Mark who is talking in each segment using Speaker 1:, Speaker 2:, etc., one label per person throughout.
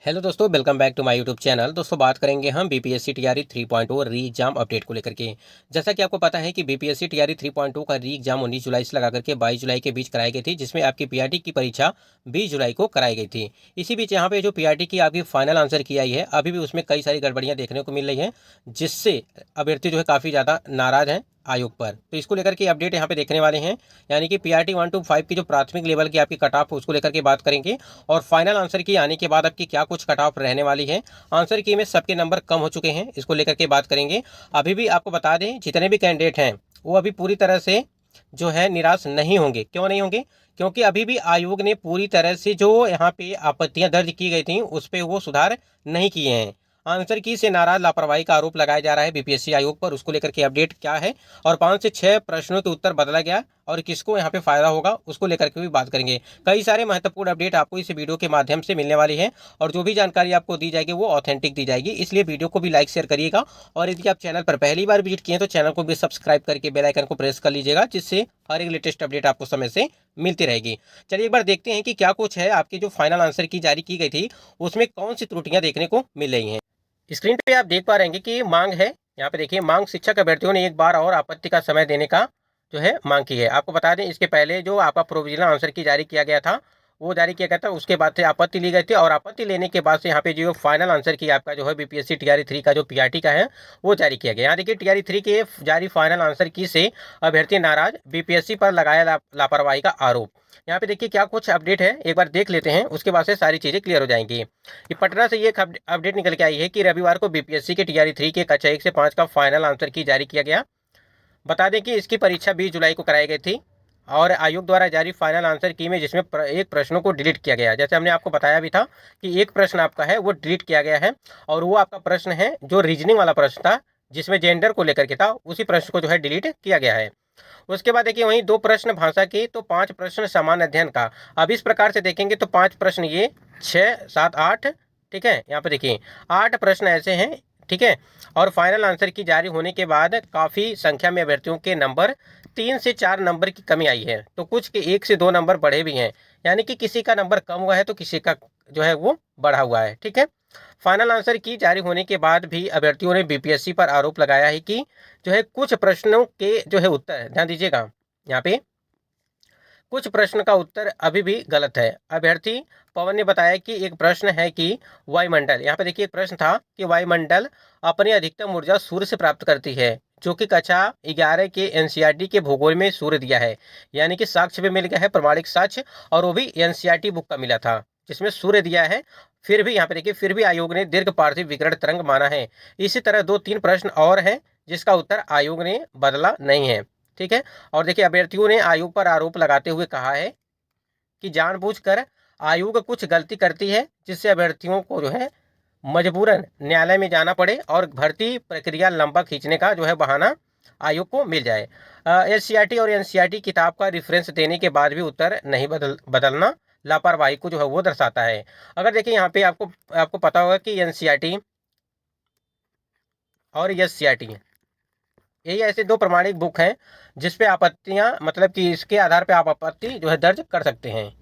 Speaker 1: Hello दोस्तों, welcome back to my YouTube channel. दोस्तों बात करेंगे हम बीपीएससी टीआरई 3.0 री एग्जाम अपडेट को लेकर के। जैसा कि आपको पता है कि बीपीएससी टीआरई 3.0 का री एग्जाम 19 जुलाई से लगा करके 22 जुलाई के बीच कराई गई थी, जिसमें आपकी पीआरटी की परीक्षा 20 जुलाई को कराई गई थी। इसी बीच यहाँ पे जो पीआरटी की आपकी फाइनल आंसर की आई है, अभी भी उसमें कई सारी गड़बड़ियाँ देखने को मिल रही हैं, जिससे अभ्यर्थी जो है काफ़ी ज़्यादा नाराज़ हैं आयोग पर। तो इसको लेकर के अपडेट यहाँ पे देखने वाले हैं, यानी कि पीआरटी 1 to 5 की जो प्राथमिक लेवल की आपकी कट ऑफ उसको लेकर के बात करेंगे, और फाइनल आंसर की आने के बाद आपकी क्या कुछ कट ऑफ रहने वाली है। आंसर की में सबके नंबर कम हो चुके हैं, इसको लेकर के बात करेंगे। अभी भी आपको बता दें, जितने भी कैंडिडेट हैं वो अभी पूरी तरह से जो है निराश नहीं होंगे। क्यों नहीं होंगे? क्योंकि अभी भी आयोग ने पूरी तरह से जो यहाँ पे आपत्तियां दर्ज की गई थी उस पर वो सुधार नहीं किए हैं। आंसर की से नाराज लापरवाही का आरोप लगाया जा रहा है बीपीएससी आयोग पर। उसको लेकर के अपडेट क्या है, और 5 से 6 प्रश्नों के उत्तर बदला गया और किसको यहाँ पे फायदा होगा उसको लेकर के भी बात करेंगे। कई सारे महत्वपूर्ण अपडेट आपको इस वीडियो के माध्यम से मिलने वाली है, और जो भी जानकारी आपको दी जाएगी वो ऑथेंटिक दी जाएगी, इसलिए वीडियो को भी लाइक शेयर करिएगा। और यदि आप चैनल पर पहली बार विजिट किए तो चैनल को भी सब्सक्राइब करके बेल आइकन को प्रेस कर लीजिएगा, जिससे हर एक लेटेस्ट अपडेट आपको समय से मिलती रहेगी। चलिए एक बार देखते हैं कि क्या कुछ है। आपकी जो फाइनल आंसर की जारी की गई थी उसमें कौन सी त्रुटियां देखने को मिल रही हैं। स्क्रीन पे आप देख पा रहे हैं कि मांग है, यहाँ पे देखिए, मांग शिक्षक अभ्यर्थियों ने एक बार और आपत्ति का समय देने का जो है मांग की है। आपको बता दें, इसके पहले जो आपका प्रोविजनल आंसर की जारी किया गया था वो जारी किया गया था, उसके बाद से आपत्ति ली गई थी, और आपत्ति लेने के बाद से यहाँ पे जो फाइनल आंसर की आपका जो है बीपीएससी टीआरई 3 का जो पीआरटी का है वो जारी किया गया। यहाँ देखिए, टीआरई 3 के जारी फाइनल आंसर की से अभ्यर्थी नाराज, बीपीएससी पर लगाया लापरवाही का आरोप। यहाँ पे देखिए क्या कुछ अपडेट है, एक बार देख लेते हैं, उसके बाद से सारी चीजें क्लियर हो जाएंगी। ये पटना से ये अपडेट निकल के आई है कि रविवार को बीपीएससी के टीआरई 3 के कक्षा 1 से 5 का फाइनल आंसर की जारी किया गया। बता दें कि इसकी परीक्षा 20 जुलाई को कराई गई थी, और आयोग द्वारा जारी फाइनल आंसर की में जिसमें एक प्रश्नों को डिलीट किया गया। जैसे हमने आपको बताया भी था कि एक प्रश्न आपका है वो डिलीट किया गया है, और वो आपका प्रश्न है जो रीजनिंग वाला प्रश्न था, जिसमें जेंडर को लेकर के था, उसी प्रश्न को जो है डिलीट किया गया है। उसके बाद देखिए, वहीं 2 प्रश्न भाषा के, तो 5 प्रश्न सामान्य अध्ययन का। अब इस प्रकार से देखेंगे तो 5 प्रश्न ये, 6, 7, 8, ठीक है, यहाँ पे देखिए 8 प्रश्न ऐसे हैं, ठीक है। और फाइनल आंसर की जारी होने के बाद काफ़ी संख्या में अभ्यर्थियों के नंबर 3 से 4 नंबर की कमी आई है, तो कुछ के 1 से 2 नंबर बढ़े भी हैं, यानी कि किसी का नंबर कम हुआ है तो किसी का जो है वो बढ़ा हुआ है, ठीक है। फाइनल आंसर की जारी होने के बाद भी अभ्यर्थियों ने बीपीएससी पर आरोप लगाया है कि जो है कुछ प्रश्नों के जो है उत्तर, ध्यान दीजिएगा, यहाँ पे कुछ प्रश्न का उत्तर अभी भी गलत है। अभ्यर्थी पवन ने बताया कि एक प्रश्न है कि वायुमंडल, यहाँ पे देखिए एक प्रश्न था कि वायुमंडल अपनी अधिकतम ऊर्जा सूर्य से प्राप्त करती है, जो कि कक्षा 11 के एनसीईआरटी के भूगोल में सूर्य दिया है, यानी कि साक्ष्य भी मिल गया है, प्रमाणिक साक्ष्य, और वो भी एनसीईआरटी बुक का मिला था जिसमें सूर्य दिया है। फिर भी यहाँ पे देखिए, फिर भी आयोग ने दीर्घ पार्थिव विकिरण तरंग माना है। इसी तरह 2-3 प्रश्न और हैं जिसका उत्तर आयोग ने बदला नहीं है, ठीक है। और देखिए, अभ्यर्थियों ने आयोग पर आरोप लगाते हुए कहा है कि जानबूझकर आयोग कुछ गलती करती है, जिससे अभ्यर्थियों को जो है मजबूरन न्यायालय में जाना पड़े और भर्ती प्रक्रिया लंबा खींचने का जो है बहाना आयोग को मिल जाए। एससीईआरटी और एनसीईआरटी किताब का रेफरेंस देने के बाद भी उत्तर नहीं बदलना लापरवाही को जो है वो दर्शाता है। अगर देखिए, यहाँ पे आपको आपको पता होगा कि एनसीईआरटी और एससीईआरटी, यही ऐसे 2 प्रमाणिक बुक हैं जिस पे आपत्तियां, मतलब कि इसके आधार पे आप आपत्ति जो है दर्ज कर सकते हैं।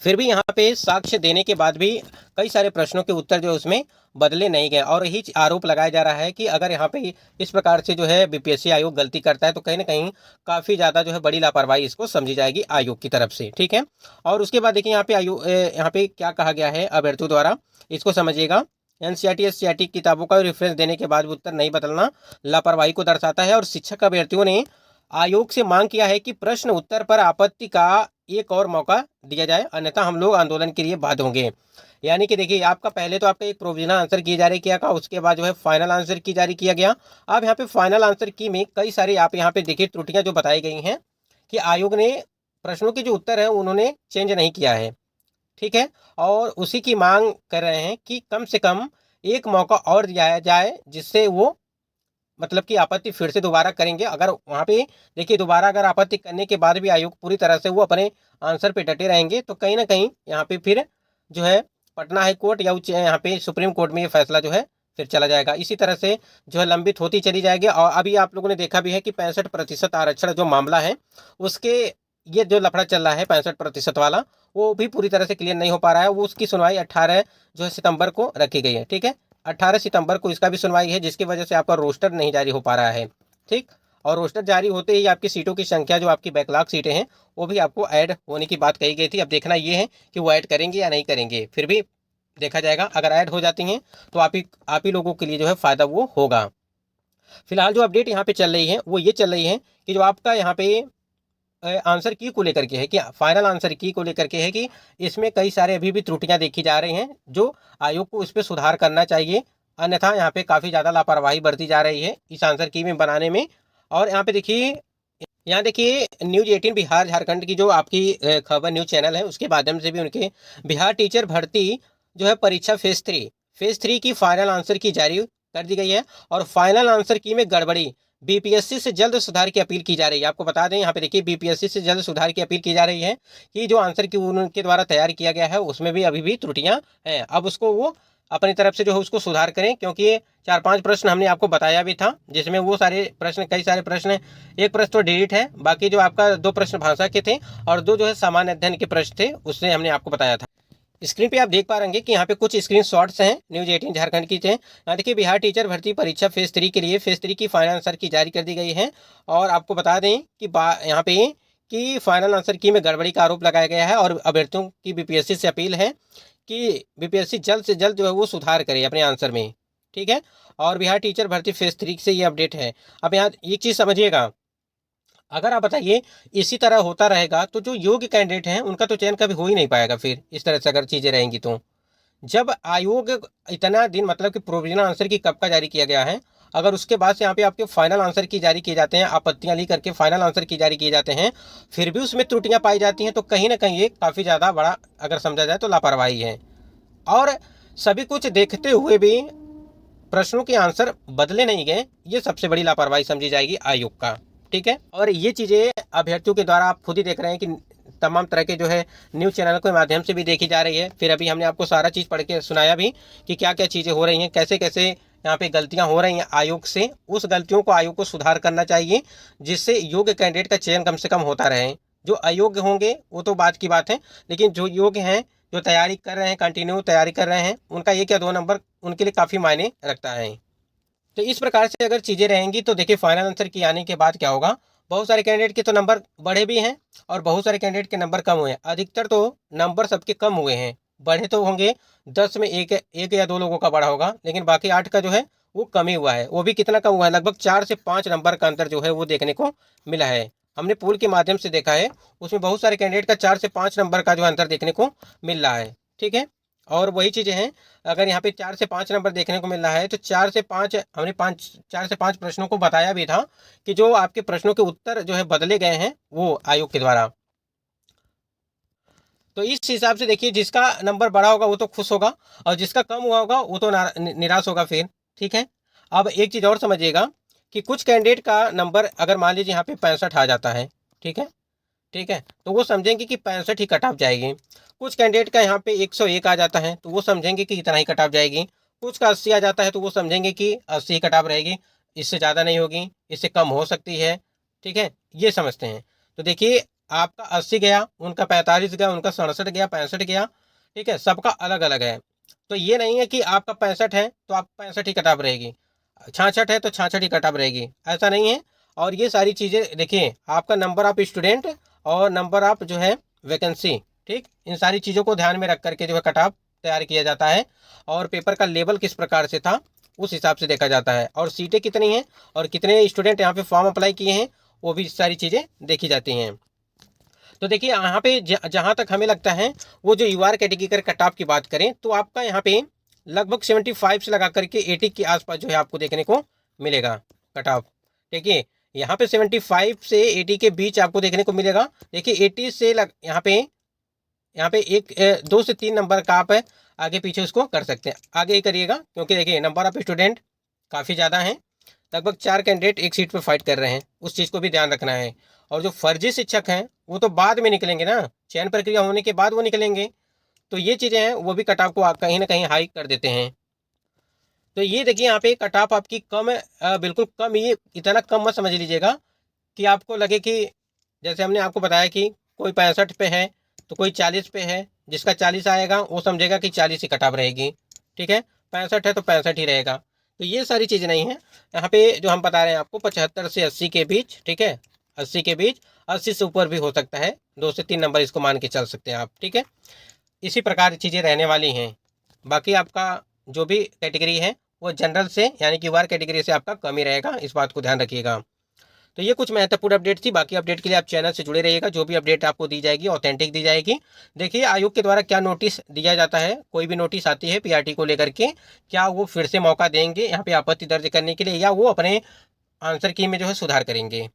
Speaker 1: फिर भी यहाँ पे साक्ष्य देने के बाद भी कई सारे प्रश्नों के उत्तर जो है उसमें बदले नहीं गए, और यही आरोप लगाया जा रहा है कि अगर यहाँ पे इस प्रकार से जो है बीपीएससी आयोग गलती करता है तो कहीं ना कहीं काफ़ी ज़्यादा जो है बड़ी लापरवाही इसको समझी जाएगी आयोग की तरफ से, ठीक है। और उसके बाद देखिए, यहाँ पे आयोग, यहाँ पे क्या कहा गया है अभ्यर्थियों द्वारा, इसको समझिएगा। एनसीईआरटी एससीईआरटी किताबों का रेफरेंस देने के बाद भी उत्तर नहीं बदलना लापरवाही को दर्शाता है, और शिक्षक अभ्यर्थियों ने आयोग से मांग किया है कि प्रश्न उत्तर पर आपत्ति का एक और मौका दिया जाए, अन्यथा हम लोग आंदोलन के लिए बाध्य होंगे। यानी कि देखिए, आपका पहले तो आपका एक प्रोविजनल आंसर की जारी किया था, उसके बाद जो है फाइनल आंसर की जारी किया गया। अब यहाँ पे फाइनल आंसर की में कई सारी आप यहाँ पे देखिए त्रुटियां जो बताई गई हैं कि आयोग ने प्रश्नों के जो उत्तर है उन्होंने चेंज नहीं किया है, ठीक है। और उसी की मांग कर रहे हैं कि कम से कम एक मौका और दिया जाए, जिससे वो मतलब कि आपत्ति फिर से दोबारा करेंगे। अगर वहाँ पे देखिए दोबारा अगर आपत्ति करने के बाद भी आयोग पूरी तरह से वो अपने आंसर पे डटे रहेंगे, तो कहीं ना कहीं यहाँ पे फिर जो है पटना हाई कोर्ट या उच्च यहाँ पे सुप्रीम कोर्ट में ये फैसला जो है फिर चला जाएगा। इसी तरह से जो है लंबित होती चली जाएगी। और अभी आप लोगों ने देखा भी है कि 65% आरक्षण जो मामला है उसके, ये जो लफड़ा चल रहा है 65% वाला, वो भी पूरी तरह से क्लियर नहीं हो पा रहा है। वो उसकी सुनवाई 18 जो है सितंबर को रखी गई है। ठीक है, 18 सितंबर को इसका भी सुनवाई है, जिसकी वजह से आपका रोस्टर नहीं जारी हो पा रहा है। ठीक, और रोस्टर जारी होते ही आपकी सीटों की संख्या, जो आपकी बैकलॉग सीटें हैं, वो भी आपको ऐड होने की बात कही गई थी। अब देखना ये है कि वो ऐड करेंगे या नहीं करेंगे, फिर भी देखा जाएगा। अगर ऐड हो जाती हैं तो आप ही लोगों के लिए जो है फ़ायदा वो होगा। फिलहाल जो अपडेट यहाँ पे चल रही है वो ये चल रही है कि जो आपका यहाँ पे आंसर की को लेकर के है, कि फाइनल आंसर की को लेकर के है, कि इसमें कई सारे अभी भी त्रुटियां देखी जा रही हैं, जो आयोग को इस पर सुधार करना चाहिए। अन्यथा यहाँ पे काफ़ी ज़्यादा लापरवाही बरती जा रही है इस आंसर की में बनाने में। और यहाँ पे देखिए, यहाँ देखिए न्यूज 18 बिहार झारखंड की जो आपकी खबर न्यूज चैनल है, उसके माध्यम से भी उनके बिहार टीचर भर्ती जो है परीक्षा फेज 3 की फाइनल आंसर की जारी कर दी गई है। और फाइनल आंसर की में गड़बड़ी, बीपीएससी से जल्द सुधार की अपील की जा रही है। आपको बता दें, यहाँ पे देखिए बीपीएससी से जल्द सुधार की अपील की जा रही है कि जो आंसर की उनके द्वारा तैयार किया गया है उसमें भी अभी भी त्रुटियां हैं। अब उसको वो अपनी तरफ से जो है उसको सुधार करें, क्योंकि ये 4-5 प्रश्न हमने आपको बताया भी था, जिसमें वो सारे प्रश्न, कई सारे प्रश्न, एक प्रश्न तो डिलीट है, बाकी जो आपका 2 प्रश्न भाषा के थे और 2 जो है सामान्य अध्ययन के प्रश्न थे, उससे हमने आपको बताया था। स्क्रीन पे आप देख पा रहे कि यहाँ पे कुछ स्क्रीन शॉट्स हैं न्यूज 18 झारखंड की थे। यहाँ देखिए बिहार टीचर भर्ती परीक्षा फेज 3 के लिए फेज 3 की फाइनल आंसर की जारी कर दी गई है। और आपको बता दें कि यहाँ पे कि फाइनल आंसर की में गड़बड़ी का आरोप लगाया गया है और अभ्यर्थियों की बीपीएससी से अपील है कि बीपीएससी जल्द से जल्द जो है वो सुधार करे अपने आंसर में। ठीक है, और बिहार टीचर भर्ती फेज 3 से ये अपडेट है। अब यहाँ एक चीज़ समझिएगा, अगर आप बताइए इसी तरह होता रहेगा तो जो योग्य कैंडिडेट हैं उनका तो चयन कभी हो ही नहीं पाएगा। फिर इस तरह से अगर चीज़ें रहेंगी तो जब आयोग इतना दिन, मतलब कि प्रोविजनल आंसर की कब का जारी किया गया है, अगर उसके बाद से यहाँ पे आपके फाइनल आंसर की जारी किए जाते हैं, आपत्तियां ली करके फाइनल आंसर की जारी किए जाते हैं, फिर भी उसमें त्रुटियां पाई जाती हैं, तो कहीं ना कहीं ये काफ़ी ज़्यादा बड़ा अगर समझा जाए तो लापरवाही है। और सभी कुछ देखते हुए भी प्रश्नों के आंसर बदले नहीं गए, ये सबसे बड़ी लापरवाही समझी जाएगी आयोग का। ठीक है, और ये चीज़ें अभ्यर्थियों के द्वारा आप खुद ही देख रहे हैं कि तमाम तरह के जो है न्यूज़ चैनल के माध्यम से भी देखी जा रही है। फिर अभी हमने आपको सारा चीज़ पढ़ के सुनाया भी कि क्या क्या चीज़ें हो रही हैं, कैसे कैसे यहाँ पे गलतियाँ हो रही हैं आयोग से। उस गलतियों को आयोग को सुधार करना चाहिए, जिससे योग्य कैंडिडेट का चयन कम से कम होता रहे। जो अयोग्य होंगे वो तो बात की बात है, लेकिन जो योग्य हैं, जो तैयारी कर रहे हैं, कंटिन्यू तैयारी कर रहे हैं, उनका 1 या 2 नंबर उनके लिए काफ़ी मायने रखता है। तो इस प्रकार से अगर चीज़ें रहेंगी तो देखिए फाइनल आंसर की आने के बाद क्या होगा, बहुत सारे कैंडिडेट के तो नंबर बढ़े भी हैं और बहुत सारे कैंडिडेट के नंबर कम हुए हैं। अधिकतर तो नंबर सबके कम हुए हैं, बढ़े तो होंगे 10 में एक या 2 लोगों का बढ़ा होगा, लेकिन बाकी 8 का जो है वो कम ही हुआ है। वो भी कितना कम हुआ है, लगभग 4 से 5 नंबर का अंतर जो है वो देखने को मिला है। हमने पोल के माध्यम से देखा है, उसमें बहुत सारे कैंडिडेट का 4 से 5 नंबर का जो अंतर देखने को मिल रहा है। ठीक है, और वही चीज़ें हैं, अगर यहाँ पे 4 से 5 नंबर देखने को मिल रहा है तो 4 से 5 हमने 4 से 5 प्रश्नों को बताया भी था कि जो आपके प्रश्नों के उत्तर जो है बदले गए हैं वो आयोग के द्वारा। तो इस हिसाब से देखिए, जिसका नंबर बढ़ा होगा वो तो खुश होगा और जिसका कम हुआ होगा वो तो निराश होगा फिर। ठीक है, अब एक चीज़ और समझिएगा कि कुछ कैंडिडेट का नंबर अगर मान लीजिए यहाँ पे 65 आ जाता है, ठीक है, ठीक है, तो वो समझेंगे कि 65 ही कट ऑफ जाएगी। कुछ कैंडिडेट का यहाँ पे 101 आ जाता है तो वो समझेंगे कि इतना ही कट ऑफ जाएगी। कुछ का 80 आ जाता है तो वो समझेंगे कि 80 ही कट ऑफ रहेगी, इससे ज़्यादा नहीं होगी, इससे कम हो सकती है। ठीक है, ये समझते हैं। तो देखिए, आपका 80 गया, उनका 45 गया, उनका 67 गया, 65 गया। ठीक है, सबका अलग अलग है। तो ये नहीं है कि आपका 65 है तो आप 65 ही कट ऑफ रहेगी, 66 है तो 66 ही कट ऑफ रहेगी, ऐसा नहीं है। और ये सारी चीज़ें देखिए, आपका नंबर ऑफ स्टूडेंट और नंबर ऑफ जो है वैकेंसी, ठीक, इन सारी चीज़ों को ध्यान में रख करके जो है कट ऑफ तैयार किया जाता है। और पेपर का लेवल किस प्रकार से था उस हिसाब से देखा जाता है, और सीटें कितनी हैं और कितने स्टूडेंट यहाँ पे फॉर्म अप्लाई किए हैं वो भी सारी चीज़ें देखी जाती हैं। तो देखिए यहाँ पे जहाँ तक हमें लगता है, वो जो यूआर कैटेगरी का कट ऑफ की बात करें तो आपका यहाँ पे लगभग 75 से लगा करके 80 के आसपास जो है आपको देखने को मिलेगा कट ऑफ। देखिए यहाँ पे 75 से 80 के बीच आपको देखने को मिलेगा। देखिए 80 से यहाँ पे 2 से 3 नंबर का आप आगे पीछे उसको कर सकते हैं, आगे ही करिएगा, क्योंकि देखिए नंबर ऑफ स्टूडेंट काफ़ी ज़्यादा हैं, लगभग 4 कैंडिडेट एक सीट पर फाइट कर रहे हैं, उस चीज़ को भी ध्यान रखना है। और जो फर्जी शिक्षक हैं वो तो बाद में निकलेंगे ना, चयन प्रक्रिया होने के बाद वो निकलेंगे, तो ये चीज़ें हैं वो भी कट ऑफ को कहीं ना कहीं हाई कर देते हैं। तो ये देखिए यहाँ पे कट ऑफ आपकी कम है, बिल्कुल कम, ये इतना कम मत समझ लीजिएगा कि आपको लगे कि जैसे हमने आपको बताया कि कोई 65 पे है तो कोई 40 पे है, जिसका 40 आएगा वो समझेगा कि 40 ही कट ऑफ रहेगी। ठीक है, 65 है तो 65 ही रहेगा। तो ये सारी चीज़ नहीं है यहाँ पे जो हम बता रहे हैं आपको, 75 से 80 के बीच। ठीक है, 80 के बीच, 80 से ऊपर भी हो सकता है, 2 से 3 नंबर इसको मान के चल सकते हैं आप। ठीक है, इसी प्रकार चीज़ें रहने वाली हैं। बाकी आपका जो भी कैटेगरी है वो जनरल से यानी कि वार कैटेगरी से आपका कम ही रहेगा, इस बात को ध्यान रखिएगा। तो ये कुछ महत्वपूर्ण अपडेट थी। बाकी अपडेट के लिए आप चैनल से जुड़े रहिएगा, जो भी अपडेट आपको दी जाएगी ऑथेंटिक दी जाएगी। देखिए आयोग के द्वारा क्या नोटिस दिया जाता है, कोई भी नोटिस आती है पीआरटी को लेकर के, क्या वो फिर से मौका देंगे यहाँ पे आपत्ति दर्ज करने के लिए, या वो अपने आंसर की में जो है सुधार करेंगे।